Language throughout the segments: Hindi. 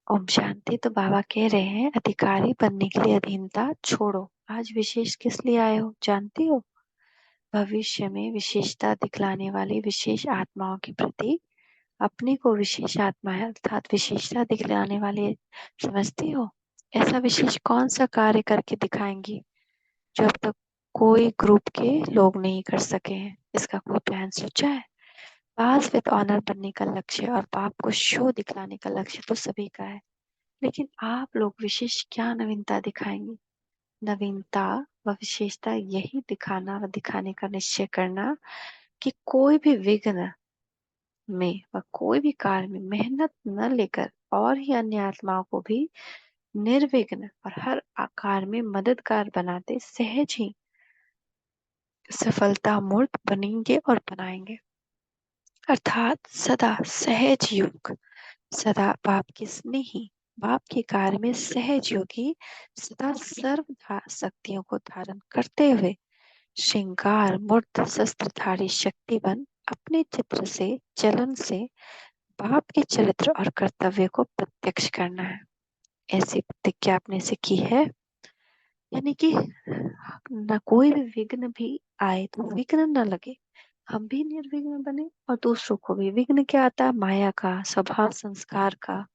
ओम शांति। तो बाबा कह रहे हैं अधिकारी बनने के लिए अधीनता छोड़ो। आज विशेष किस लिए आए हो जानती हो? भविष्य में विशेषता दिखलाने वाली विशेष आत्माओं के प्रति अपने को विशेष आत्मा है अर्थात विशेषता दिखलाने वाले समझती हो? ऐसा विशेष कौन सा कार्य करके दिखाएंगी जो अब तक कोई ग्रुप के लोग नहीं कर सके हैं? इसका कोई प्लान सोचा है? पास विद ऑनर बनने का लक्ष्य और पाप को शो दिखलाने का लक्ष्य तो सभी का है, लेकिन आप लोग विशेष क्या नवीनता दिखाएंगे? नवीनता व विशेषता यही दिखाना व दिखाने का निश्चय करना कि कोई भी विघ्न में व कोई भी कार्य में मेहनत न लेकर और ही अन्य आत्माओं को भी निर्विघ्न और हर आकार में मददगार बनाते सहज ही सफलता मूर्त बनेंगे और बनाएंगे। अर्थात सदा सहज युग, सदा बाप की स्नेही, बाप के कार्य में सहज योगी, सदा सर्व शक्तियों को धारण करते हुए श्रृंगार मूर्त शस्त्रधारी शक्तिवन अपने चित्र से चलन से बाप के चरित्र और कर्तव्य को प्रत्यक्ष करना है। ऐसी प्रतिज्ञा आपने से की है, यानी कि न कोई भी विघ्न भी आए तो विघ्न न लगे, हम भी निर्विघ्न बने और दूसरों को भी। विघ्न क्या आता है? माया का, स्वभाव संस्कार का।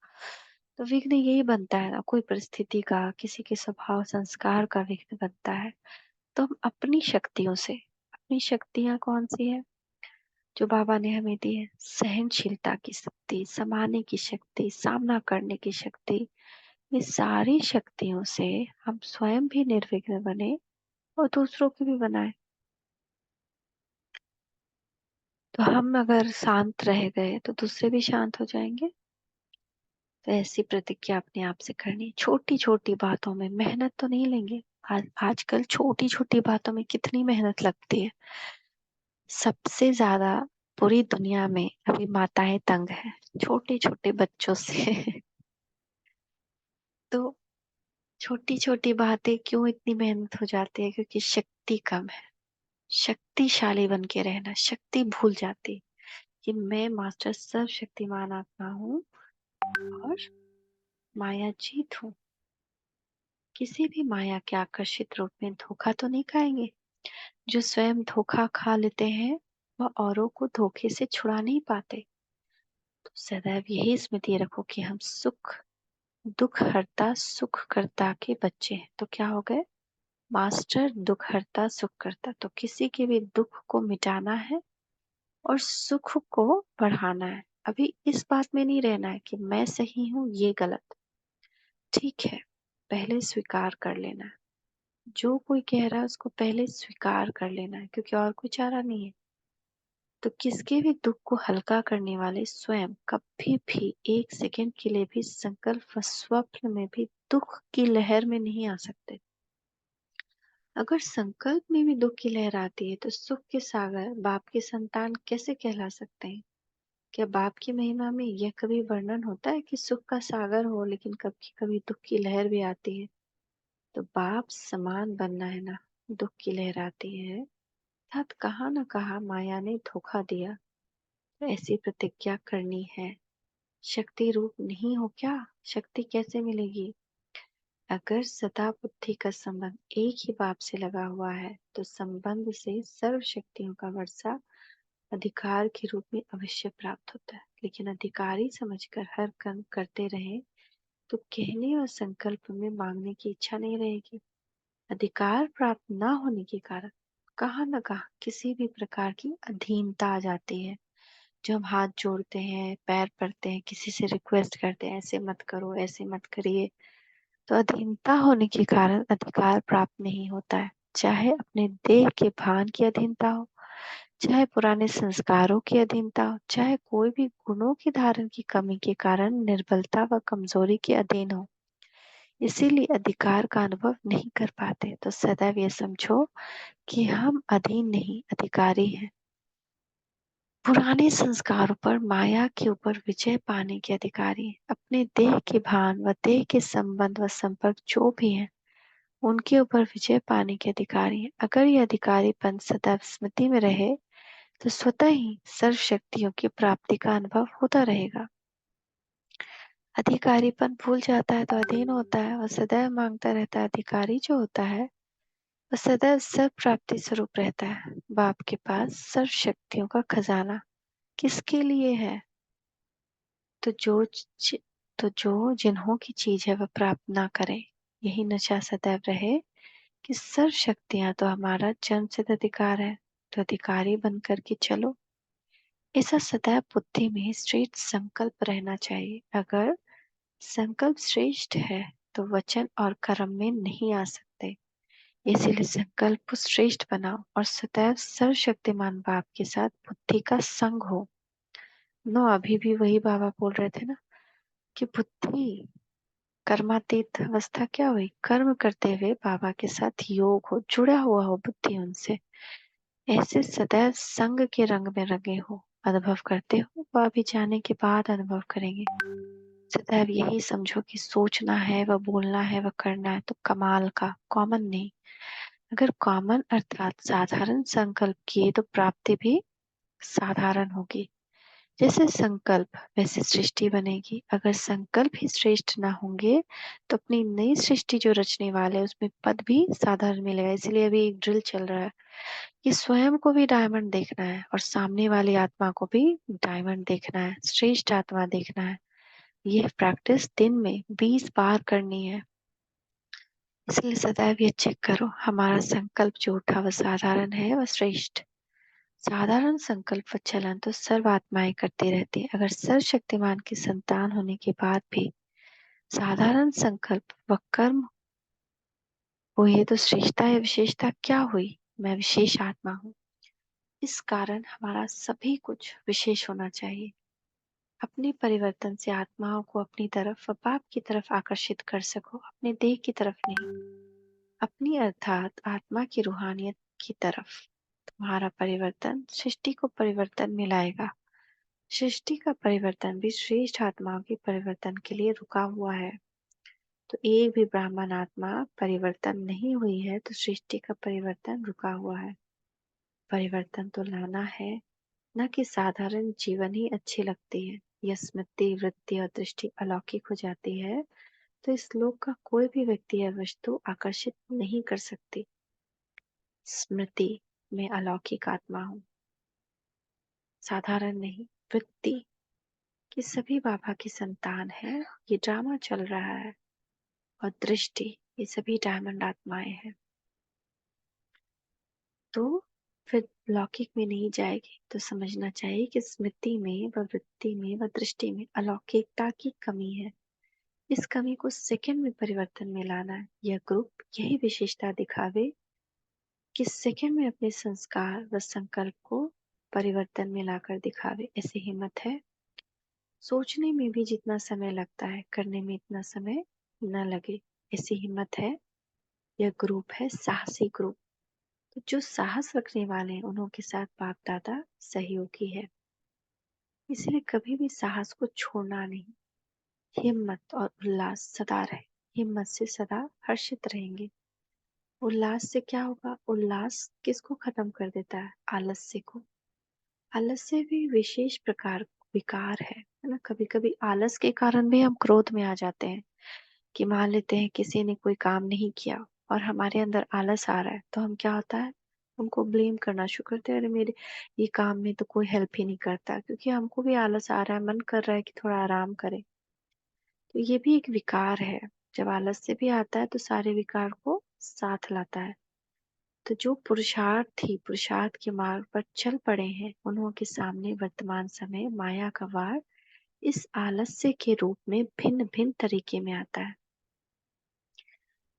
तो विघ्न यही बनता है ना, कोई परिस्थिति का, किसी के स्वभाव संस्कार का विघ्न बनता है। तो हम अपनी शक्तियों से, अपनी शक्तियां कौन सी है जो बाबा ने हमें दी है? सहनशीलता की शक्ति, समाने की शक्ति, सामना करने की शक्ति। ये सारी शक्तियों से हम स्वयं भी निर्विघ्न बने और दूसरों की भी बनाए। तो हम अगर शांत रह गए तो दूसरे भी शांत हो जाएंगे। तो ऐसी प्रतिज्ञा अपने आप से करनी। छोटी छोटी बातों में मेहनत तो नहीं लेंगे। आजकल छोटी छोटी बातों में कितनी मेहनत लगती है। सबसे ज्यादा पूरी दुनिया में अभी माताएं तंग है छोटे छोटे बच्चों से। तो छोटी छोटी बातें क्यों इतनी मेहनत हो जाती है? क्योंकि शक्ति कम है। शक्तिशाली बन के रहना, शक्ति भूल जाती कि मैं मास्टर सर्वशक्तिमान आत्मा हूँ और माया जीत हूँ। किसी भी माया के आकर्षित रूप में धोखा तो नहीं खाएंगे। जो स्वयं धोखा खा लेते हैं वह औरों को धोखे से छुड़ा नहीं पाते। तो सदैव यही स्मृति रखो कि हम सुख दुख हरता सुख करता के बच्चे हैं। तो क्या हो गए? मास्टर दुख हरता सुख करता। तो किसी के भी दुख को मिटाना है और सुख को बढ़ाना है। अभी इस बात में नहीं रहना है कि मैं सही हूँ ये गलत। ठीक है, पहले स्वीकार कर लेना है। जो कोई कह रहा है उसको पहले स्वीकार कर लेना है, क्योंकि और कोई चारा नहीं है। तो किसके भी दुख को हल्का करने वाले स्वयं कभी भी एक सेकंड के लिए भी संकल्प व स्वप्न में भी दुख की लहर में नहीं आ सकते। अगर संकल्प में भी दुख की लहर आती है तो सुख के सागर बाप के संतान कैसे कहला सकते हैं? क्या बाप की महिमा में यह कभी वर्णन होता है कि सुख का सागर हो लेकिन कभी कभी दुख की लहर भी आती है? तो बाप समान बनना है ना, दुख की लहर आती है अर्थात कहाँ न कहाँ माया ने धोखा दिया। तो ऐसी प्रतिज्ञा करनी है। शक्ति रूप नहीं हो क्या? शक्ति कैसे मिलेगी? अगर सदा बुद्धि का संबंध एक ही बाप से लगा हुआ है तो संबंध से सर्व शक्तियों का वर्षा अधिकार के रूप में अवश्य प्राप्त होता है। लेकिन अधिकारी समझकर हर कर्म करते रहे तो कहने और संकल्प में मांगने की इच्छा नहीं रहेगी। अधिकार प्राप्त न होने के कारण कहाँ न कहाँ किसी भी प्रकार की अधीनता आ जाती है। जो हम हाथ जोड़ते हैं, पैर पड़ते हैं, किसी से रिक्वेस्ट करते हैं ऐसे मत करो, ऐसे मत करिए, तो अधीनता होने के कारण अधिकार प्राप्त नहीं होता है। चाहे अपने देह के भान की अधीनता हो, चाहे पुराने संस्कारों की अधीनता हो, चाहे कोई भी गुणों की धारण की कमी के कारण निर्बलता व कमजोरी के अधीन हो, इसीलिए अधिकार का अनुभव नहीं कर पाते। तो सदैव ये समझो कि हम अधीन नहीं अधिकारी हैं। पुराने संस्कारों पर माया के ऊपर विजय पाने के अधिकारी हैं। अपने देह के भान व देह के संबंध व संपर्क जो भी हैं उनके ऊपर विजय पाने के अधिकारी हैं। अगर ये अधिकारीपन सदैव स्मृति में रहे तो स्वतः ही सर्व शक्तियों की प्राप्ति का अनुभव होता रहेगा। अधिकारीपन भूल जाता है तो अधीन होता है और सदैव मांगता रहता है। अधिकारी जो होता है वह सदैव सर्व प्राप्ति स्वरूप रहता है। बाप के पास सर्व शक्तियों का खजाना किसके लिए है? तो तो जो जिन्हों की चीज है वह प्राप्त ना करे। यही नशा सदैव रहे कि सर्व शक्तियां तो हमारा जन्मसिद्ध अधिकार है, तो अधिकारी बनकर के चलो। ऐसा सदैव बुद्धि में श्रेष्ठ संकल्प रहना चाहिए। अगर संकल्प श्रेष्ठ है तो वचन और कर्म में नहीं आ सकते। इसीलिए संकल्प को श्रेष्ठ बनाओ और सदैव सर्वशक्तिमान बाप के साथ बुद्धि का संग हो। नो, अभी भी वही बाबा बोल रहे थे ना कि बुद्धि कर्मातीत अवस्था क्या हुई? कर्म करते हुए बाबा के साथ योग हो, जुड़ा हुआ हो बुद्धि उनसे। ऐसे सदैव संग के रंग में रंगे हो, अनुभव करते हो। वह भी जाने के बाद अनुभव करेंगे। सदैव यही समझो कि सोचना है, वह बोलना है, वह करना है तो कमाल का, कॉमन नहीं। अगर कॉमन अर्थात साधारण संकल्प किए तो प्राप्ति भी साधारण होगी। जैसे संकल्प वैसे सृष्टि बनेगी। अगर संकल्प ही श्रेष्ठ ना होंगे तो अपनी नई सृष्टि जो रचने वाले हैं उसमें पद भी साधारण मिलेगा। इसलिए अभी एक ड्रिल चल रहा है कि स्वयं को भी डायमंड देखना है और सामने वाली आत्मा को भी डायमंड देखना है, श्रेष्ठ आत्मा देखना है। यह प्रैक्टिस दिन में 20 बार करनी है। इसलिए सदैव ये चेक करो हमारा संकल्प जो उठा वह साधारण है व श्रेष्ठ। साधारण संकल्प व चलन तो सर्व आत्माएं करती रहती है। अगर सर्वशक्तिमान की संतान होने के बाद भी साधारण संकल्प व कर्म हुए तो श्रेष्ठता या विशेषता क्या हुई? मैं विशेष आत्मा हूँ, इस कारण हमारा सभी कुछ विशेष होना चाहिए। अपने परिवर्तन से आत्माओं को अपनी तरफ व बाप की तरफ आकर्षित कर सको, अपने देह की तरफ नहीं। अपनी अर्थात आत्मा की रूहानियत की तरफ। तुम्हारा परिवर्तन सृष्टि को परिवर्तन में लाएगा। सृष्टि का परिवर्तन भी श्रेष्ठ आत्माओं के परिवर्तन के लिए रुका हुआ है। तो एक भी ब्राह्मण आत्मा परिवर्तन नहीं हुई है तो सृष्टि का परिवर्तन रुका हुआ है। परिवर्तन तो लाना है, न कि साधारण जीवन ही अच्छी लगती है। यह स्मृति, वृत्ति और दृष्टि अलौकिक हो जाती है तो इस लोक का कोई भी व्यक्ति या वस्तु आकर्षित नहीं कर सकती। स्मृति में अलौकिक आत्मा हूँ, साधारण नहीं। वृत्ति कि सभी बाबा की संतान है, ये ड्रामा चल रहा है। और दृष्टि, ये सभी डायमंड आत्माएं हैं। तो फिर लौकिक में नहीं जाएगी तो समझना चाहिए कि स्मृति में व वृत्ति में व दृष्टि में अलौकिकता की कमी है। इस कमी को सेकंड में परिवर्तन में लाना है। यह ग्रुप यही विशेषता दिखावे कि सेकंड में अपने संस्कार व संकल्प को परिवर्तन में लाकर दिखावे। ऐसी हिम्मत है। सोचने में भी जितना समय लगता है करने में इतना समय न लगे, ऐसी हिम्मत है। यह ग्रुप है साहसी ग्रुप। तो जो साहस रखने वाले हैं उन्हों के साथ बाप दादा सहयोगी है। इसलिए कभी भी साहस को छोड़ना नहीं। हिम्मत और उल्लास सदा रहे। हिम्मत से सदा हर्षित रहेंगे। उल्लास से क्या होगा? उल्लास किसको खत्म कर देता है? आलस्य को। आलस्य भी विशेष प्रकार विकार है ना। कभी कभी आलस के कारण भी हम क्रोध में आ जाते हैं कि मान लेते हैं किसी ने कोई काम नहीं किया और हमारे अंदर आलस आ रहा है तो हम क्या होता है, उनको ब्लेम करना शुरू करते हैं। अरे मेरे ये काम में तो कोई हेल्प ही नहीं करता, क्योंकि हमको भी आलस आ रहा है, मन कर रहा है कि थोड़ा आराम करें। तो ये भी एक विकार है। जब आलस से भी आता है तो सारे विकार को साथ लाता है। तो जो पुरुषार्थी पुरुषार्थ के मार्ग पर चल पड़े हैं उन्हों के सामने वर्तमान समय माया का वार इस आलस्य के रूप में भिन्न भिन्न तरीके में आता है।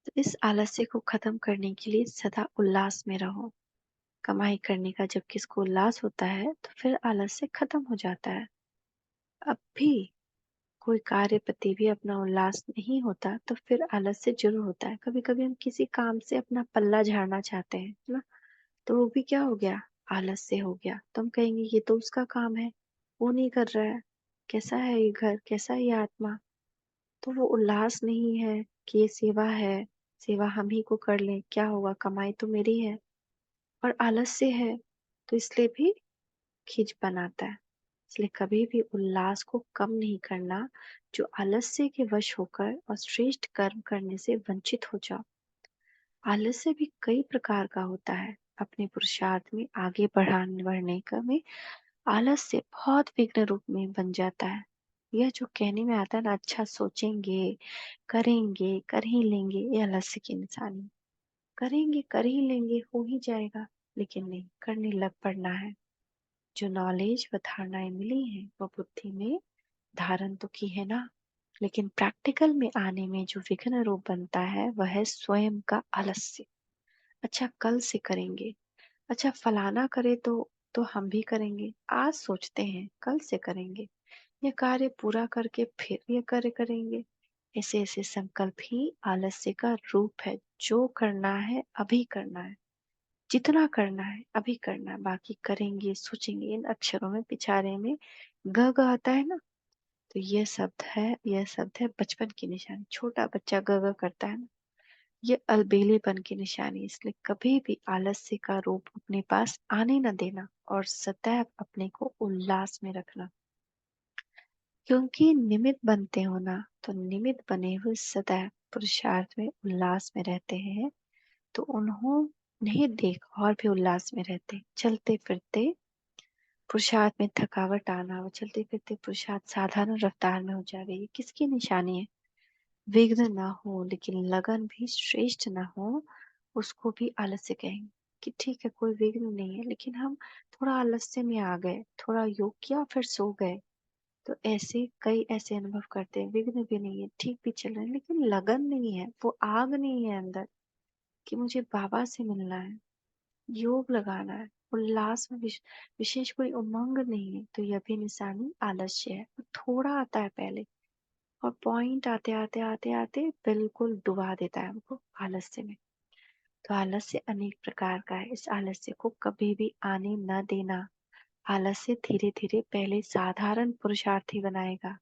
तो इस आलस्य को खत्म करने के लिए सदा उल्लास में रहो। कमाई करने का जब किसको उल्लास होता है तो फिर आलस्य खत्म हो जाता है। अब भी कोई कार्य प्रति भी अपना उल्लास नहीं होता तो फिर आलस्य जरूर होता है। कभी कभी हम किसी काम से अपना पल्ला झाड़ना चाहते हैं ना, तो वो भी क्या हो गया? आलस्य हो गया। तो हम कहेंगे ये तो उसका काम है, वो नहीं कर रहा है। कैसा है ये घर, कैसा है ये आत्मा? तो वो उल्लास नहीं है कि ये सेवा है, सेवा हम ही को कर लें, क्या होगा, कमाई तो मेरी है। और आलस्य है तो इसलिए भी खींचपन आता है। इसलिए कभी भी उल्लास को कम नहीं करना, जो आलस्य के वश होकर और श्रेष्ठ कर्म करने से वंचित हो जाओ। आलस्य भी कई प्रकार का होता है। अपने पुरुषार्थ में आगे बढ़ने का में आलस्य बहुत विघ्न रूप में बन जाता है। यह जो कहने में आता है ना, अच्छा सोचेंगे, करेंगे, कर ही लेंगे, ये आलस्य की निशानी। करेंगे, कर ही लेंगे, हो ही जाएगा, लेकिन नहीं, करने लग पड़ना है। जो नॉलेज व धारणाएं मिली हैं वह बुद्धि में धारण तो की है ना, लेकिन प्रैक्टिकल में आने में जो विघ्न रूप बनता है वह है स्वयं का आलस्य। अच्छा कल से करेंगे, अच्छा फलाना करे तो हम भी करेंगे, आज सोचते हैं कल से करेंगे, यह कार्य पूरा करके फिर यह कार्य करेंगे। ऐसे ऐसे संकल्प ही आलस्य का रूप है। जो करना है अभी करना है, जितना करना है अभी करना है, बाकी करेंगे सोचेंगे, इन अक्षरों में पिछारे में ग ग आता है ना, तो यह शब्द है बचपन की निशानी। छोटा बच्चा ग ग करता है ना, ये अलबेलेपन की निशानी। इसलिए कभी भी आलस्य का रूप अपने पास आने न देना और सदैव अपने को उल्लास में रखना। क्योंकि निमित्त बनते हो ना, तो निमित्त बने हुए सदैव पुरुषार्थ में उल्लास में रहते हैं, तो उन्हें देख और भी उल्लास में रहते। चलते फिरते पुरुषार्थ में थकावट आना और चलते फिरते पुरुषार्थ साधारण रफ्तार में हो जावे, ये किसकी निशानी है? विघ्न ना हो लेकिन लगन भी श्रेष्ठ ना हो, उसको भी आलस्य कहेंगे। कि ठीक है कोई विघ्न नहीं है, लेकिन हम थोड़ा आलस्य में आ गए, थोड़ा योग किया फिर सो गए, तो ऐसे कई ऐसे अनुभव करते हैं। विघ्न भी नहीं है, ठीक भी चल रहे हैं, लेकिन लगन नहीं है, वो आग नहीं है अंदर कि मुझे बाबा से मिलना है, योग लगाना है, उल्लास में विशेष कोई उमंग नहीं है, तो यह भी निशानी आलस्य है। थोड़ा आता है पहले और पॉइंट आते आते आते आते बिल्कुल डुबा देता है हमको आलस्य में। तो आलस्य अनेक प्रकार का है, इस आलस्य को कभी भी आने न देना। आलस्य धीरे धीरे पहले साधारण पुरुषार्थी बनाएगा,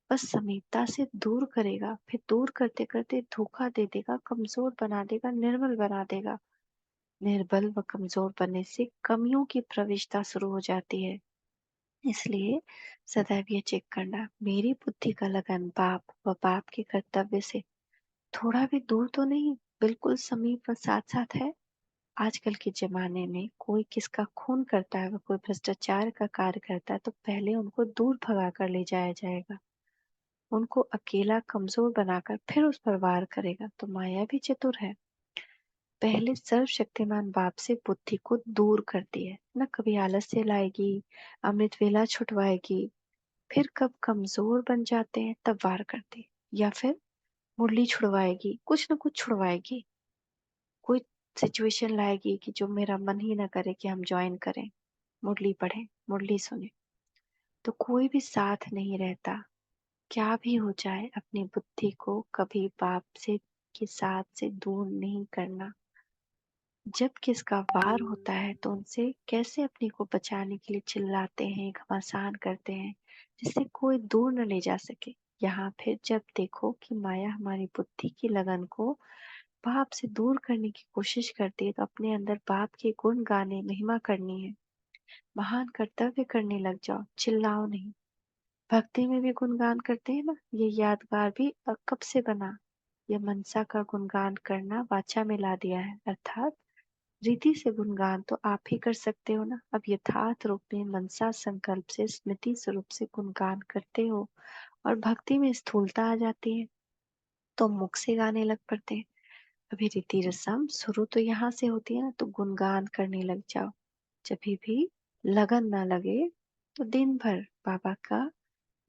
बस समीपता से दूर करेगा, फिर दूर करते करते धोखा दे देगा, कमजोर बना देगा, निर्बल बना देगा। निर्बल व कमजोर बनने से कमियों की प्रविष्टता शुरू हो जाती है। इसलिए सदैव ये चेक करना, मेरी बुद्धि का लगन बाप व बाप के कर्तव्य से थोड़ा भी दूर तो नहीं, बिल्कुल समीप व साथ साथ है। आजकल के जमाने में कोई किसका खून करता है व कोई भ्रष्टाचार का कार्य करता है, तो पहले उनको दूर भगा कर ले जाया जाएगा, उनको अकेला कमजोर बनाकर फिर उस पर वार करेगा। तो माया भी चतुर है, पहले सर्वशक्तिमान बाप से बुद्धि को दूर करती है ना, कभी आलस्य लाएगी, अमृत वेला छुटवाएगी, फिर कब कमजोर बन जाते हैं तब वार करती है, या फिर मुरली छुड़वाएगी, कुछ न कुछ छुड़वाएगी, कोई सिचुएशन लाएगी कि जो मेरा मन ही ना करे कि हम ज्वाइन करें, मुरली पढ़े, मुरली सुने। तो कोई भी साथ नहीं रहता, क्या भी हो जाए अपनी बुद्धि को कभी बाप से के साथ से दूर नहीं करना। जब किसका वार होता है तो उनसे कैसे अपने को बचाने के लिए चिल्लाते हैं, घमासान करते हैं, जिससे कोई दूर न ले जा सके। यहाँ फिर जब देखो कि माया हमारी बुद्धि की लगन को बाप से दूर करने की कोशिश करती है, तो अपने अंदर बाप के गुण गाने, महिमा करनी है, महान कर्तव्य करने लग जाओ, चिल्लाओ नहीं। भक्ति में भी गुणगान करते हैं ना, ये यादगार भी कब से बना, यह मनसा का गुणगान करना वाचा में ला दिया है, अर्थात रीति से गुणगान तो आप ही कर सकते हो ना। अब यथार्थ रूप में मनसा संकल्प से स्मृति स्वरूप से गुणगान करते हो और भक्ति में स्थूलता आ जाती है, तो मुख से गाने लग पड़ते हैं। अभी रीति रस्म शुरू तो यहाँ से होती है ना, तो गुणगान करने लग जाओ। जब भी लगन ना लगे तो दिन भर बाबा का,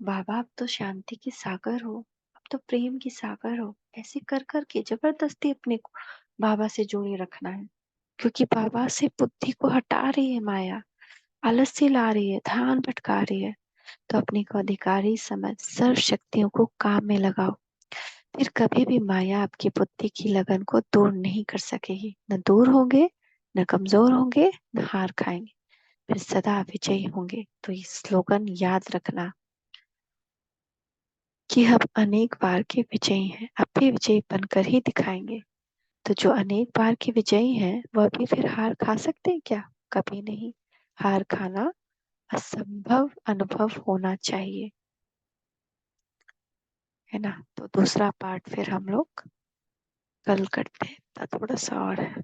बाबा अब तो शांति की सागर हो, अब तो प्रेम की सागर हो, ऐसे कर कर के जबरदस्ती अपने को बाबा से जोड़े रखना है। क्योंकि बाबा से बुद्धि को हटा रही है माया, आलस्य ला रही है, ध्यान भटका रही है, तो अपने को अधिकारी समझ सर्व शक्तियों को काम में लगाओ। फिर कभी भी माया आपकी बुद्धि की लगन को दूर नहीं कर सकेगी, न दूर होंगे, न कमजोर होंगे, न हार खाएंगे, फिर सदा विजयी होंगे। तो ये स्लोगन याद रखना कि हम अनेक बार के विजयी हैं, अब भी विजयी बनकर ही दिखाएंगे। तो जो अनेक बार के विजयी हैं वह भी फिर हार खा सकते हैं क्या? कभी नहीं। हार खाना असंभव अनुभव होना चाहिए, है ना। तो दूसरा पार्ट फिर हम लोग कल करते हैं, इतना थोड़ा सा और है।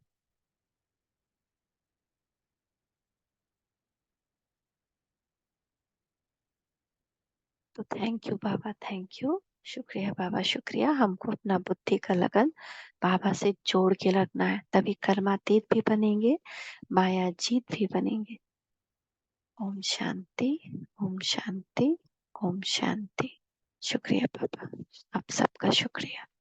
तो thank you Baba, thank you. शुक्रिया बाबा, शुक्रिया। हमको अपना बुद्धि का लगन बाबा से जोड़ के रखना है, तभी कर्मातीत भी बनेंगे, माया जीत भी बनेंगे। ओम शांति, ओम शांति, ओम शांति। शुक्रिया बाबा, आप सबका शुक्रिया।